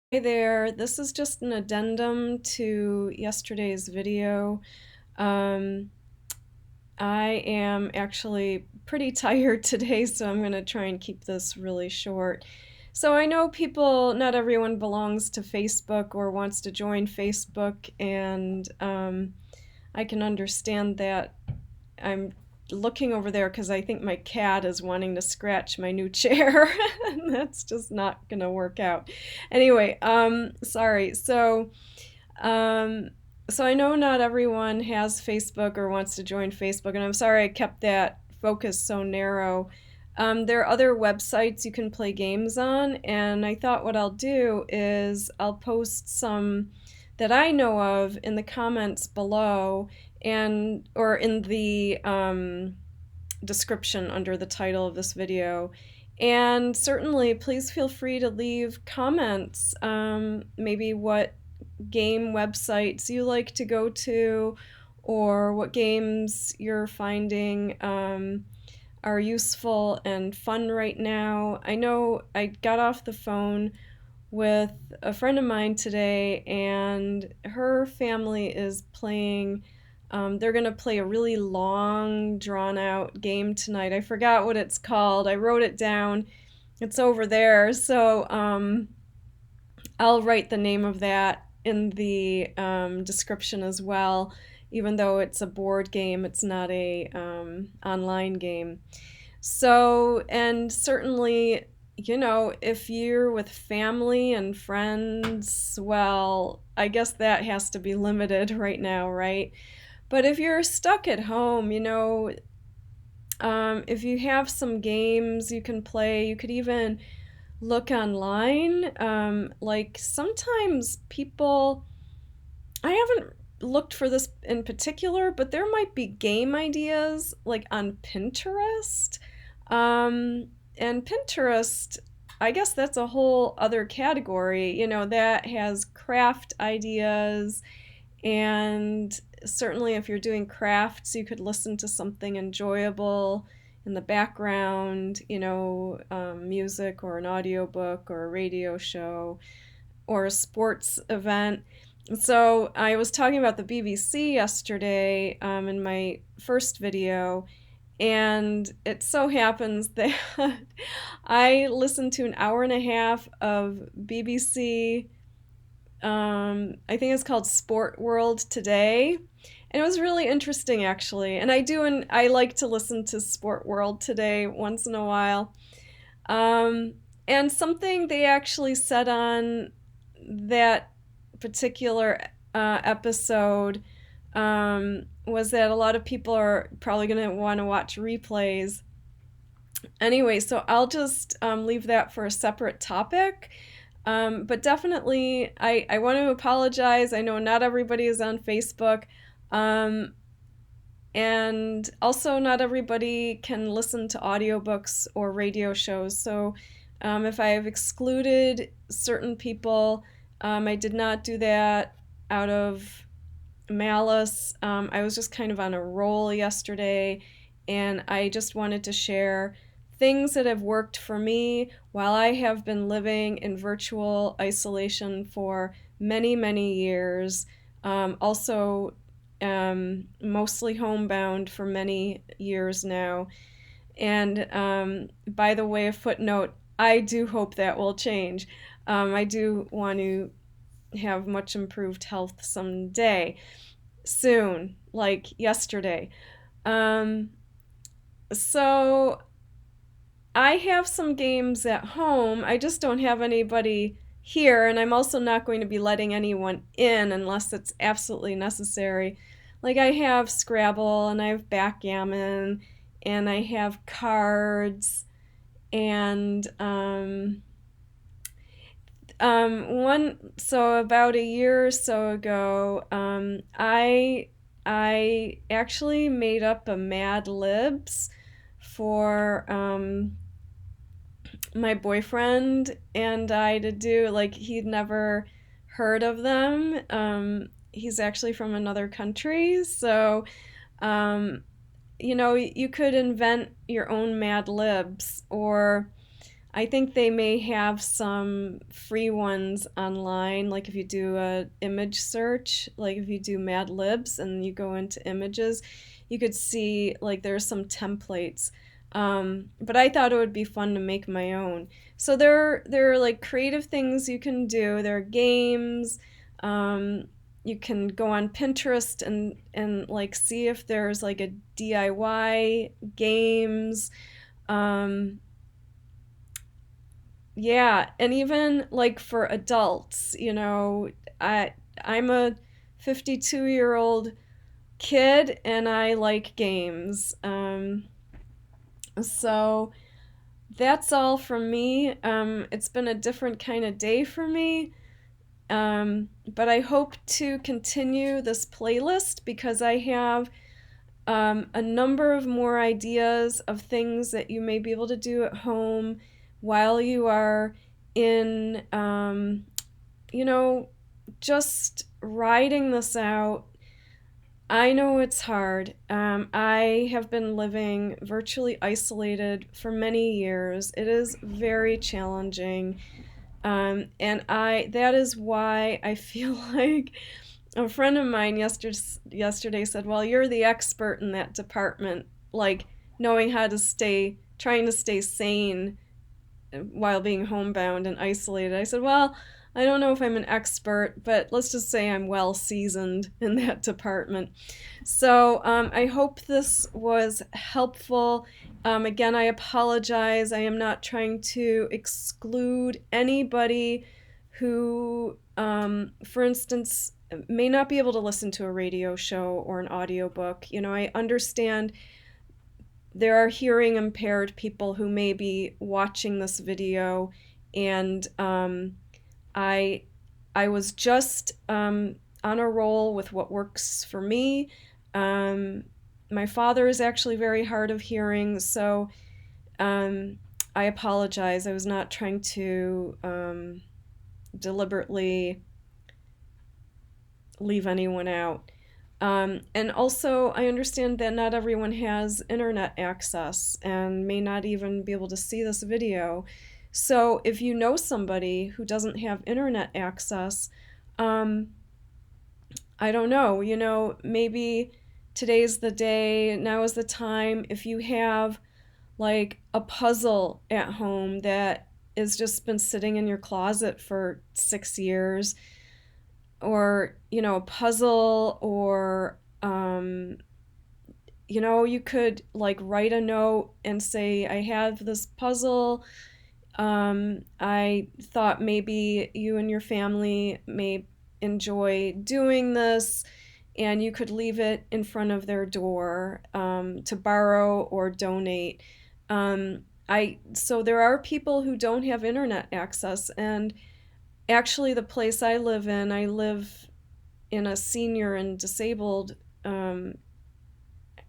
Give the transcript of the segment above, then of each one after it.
Hey there, this is just an addendum to yesterday's video. Um, I am actually pretty tired today, so I'm going to try and keep this really short. So I know not everyone belongs to Facebook or wants to join Facebook, and I can understand that. I'm looking over there because I think my cat is wanting to scratch my new chair, and that's just not gonna work out. Anyway, sorry. Um, so I know not everyone has Facebook or wants to join Facebook, and I'm sorry I kept that focus so narrow. There are other websites you can play games on, and I thought what I'll do is I'll post some that I know of in the comments below and or in the description under the title of this video. And certainly, please feel free to leave comments, maybe what game websites you like to go to, or what games you're finding are useful and fun right now. I know I got off the phone with a friend of mine today, and her family is playing. They're going to play a really long, drawn out game tonight. I forgot what it's called. I wrote it down. It's over there. So I'll write the name of that in the description as well. Even though it's a board game, it's not a online game. So, and certainly, if you're with family and friends, well, I guess that has to be limited right now, right? But if you're stuck at home, if you have some games you can play, you could even look online. Like sometimes I haven't looked for this in particular, but there might be game ideas like on Pinterest. Um, and Pinterest, I guess that's a whole other category, that has craft ideas. And certainly, if you're doing crafts, you could listen to something enjoyable in the background, music or an audiobook or a radio show or a sports event. So I was talking about the BBC yesterday in my first video, and it so happens that I listened to an hour and a half of BBC. I think it's called Sport World Today, and it was really interesting actually. And I like to listen to Sport World Today once in a while. Um, and something they actually said on that particular episode was that a lot of people are probably going to want to watch replays. Anyway, so I'll just leave that for a separate topic. But definitely, I want to apologize. I know not everybody is on Facebook. Um, and also, not everybody can listen to audiobooks or radio shows. So, if I have excluded certain people, I did not do that out of malice. I was just kind of on a roll yesterday, and I just wanted to share things that have worked for me while I have been living in virtual isolation for many, many years. Also, mostly homebound for many years now. And by the way, a footnote, I do hope that will change. I do want to have much improved health someday, soon, like yesterday. Um, so I have some games at home. I just don't have anybody here, and I'm also not going to be letting anyone in unless it's absolutely necessary. Like I have Scrabble, and I have backgammon, and I have cards, and one. So about a year or so ago, I actually made up a Mad Libs for my boyfriend and I to do. Like he'd never heard of them. He's actually from another country, so you could invent your own Mad Libs, or I think they may have some free ones online, like if you do a image search, like if you do Mad Libs and you go into images, you could see like there's some templates. But I thought it would be fun to make my own. So there are like creative things you can do. There are games. Um, you can go on Pinterest and like see if there's like a DIY games. Um, yeah, and even like for adults, I I'm a 52-year-old kid and I like games. So that's all from me. It's been a different kind of day for me. But I hope to continue this playlist because I have a number of more ideas of things that you may be able to do at home while you are in, you know, just riding this out. I know it's hard. I have been living virtually isolated for many years. It is very challenging. And that is why I feel like a friend of mine yesterday said, "Well, you're the expert in that department, like knowing how to trying to stay sane while being homebound and isolated." I said, "Well, I don't know if I'm an expert, but let's just say I'm well seasoned in that department." So I hope this was helpful. Again, I apologize. I am not trying to exclude anybody who, for instance, may not be able to listen to a radio show or an audiobook. I understand there are hearing impaired people who may be watching this video, and I I was just on a roll with what works for me. Um, my father is actually very hard of hearing, so um, I apologize. I was not trying to deliberately leave anyone out. And also, I understand that not everyone has internet access and may not even be able to see this video. So, if you know somebody who doesn't have internet access, um, I don't know, maybe today's the day, now is the time. If you have like a puzzle at home that has just been sitting in your closet for 6 years, or a puzzle, or you could like write a note and say, "I have this puzzle. I thought maybe you and your family may enjoy doing this," and you could leave it in front of their door to borrow or donate. So there are people who don't have internet access, and actually, the place I live in a senior and disabled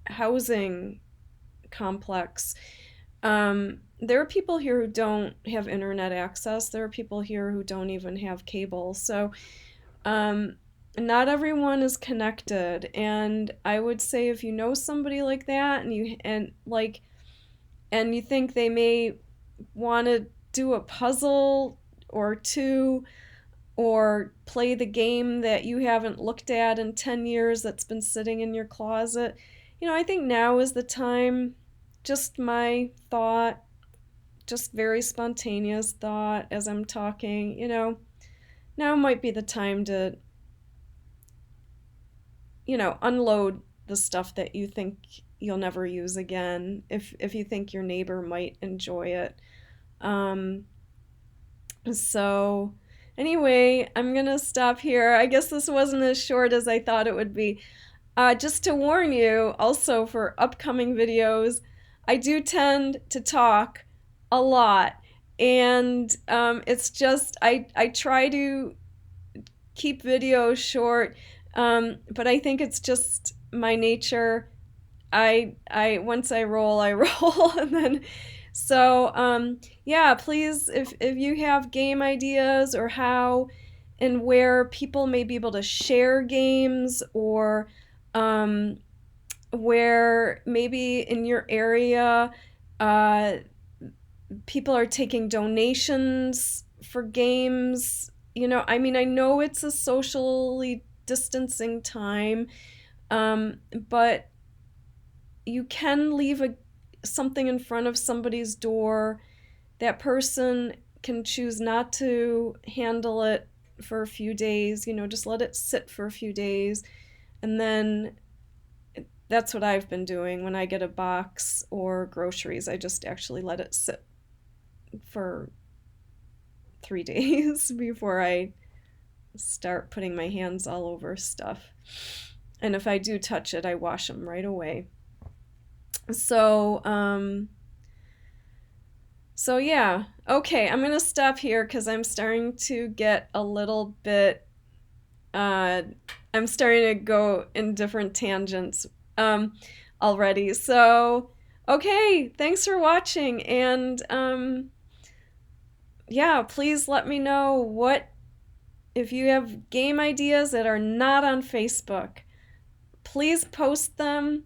housing complex. There are people here who don't have internet access. There are people here who don't even have cable. So, not everyone is connected. And I would say if you know somebody like that, and you think they may want to do a puzzle or two, or play the game that you haven't looked at in 10 years that's been sitting in your closet, I think now is the time. Just my thought, just very spontaneous thought as I'm talking, now might be the time to, unload the stuff that you think you'll never use again, if you think your neighbor might enjoy it. Um, so, anyway, I'm gonna stop here. I guess this wasn't as short as I thought it would be. Just to warn you, also for upcoming videos, I do tend to talk a lot, and it's just I try to keep videos short, but I think it's just my nature. I once I roll, I roll, and then so yeah, please, if you have game ideas or how and where people may be able to share games, or um, where maybe in your area, uh, people are taking donations for games. I mean, I know it's a socially distancing time, but you can leave something in front of somebody's door. That person can choose not to handle it for a few days, just let it sit for a few days. And then that's what I've been doing when I get a box or groceries. I just actually let it sit for 3 days before I start putting my hands all over stuff. And if I do touch it, I wash them right away. So, yeah. Okay, I'm gonna stop here because I'm starting to get a little bit. I'm starting to go in different tangents already. So, okay, thanks for watching, and yeah, please let me know if you have game ideas that are not on Facebook. Please post them.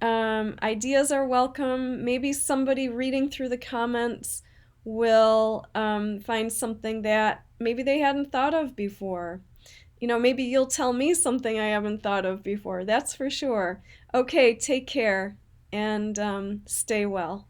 Ideas are welcome. Maybe somebody reading through the comments will find something that maybe they hadn't thought of before. Maybe you'll tell me something I haven't thought of before. That's for sure. Okay, take care and stay well.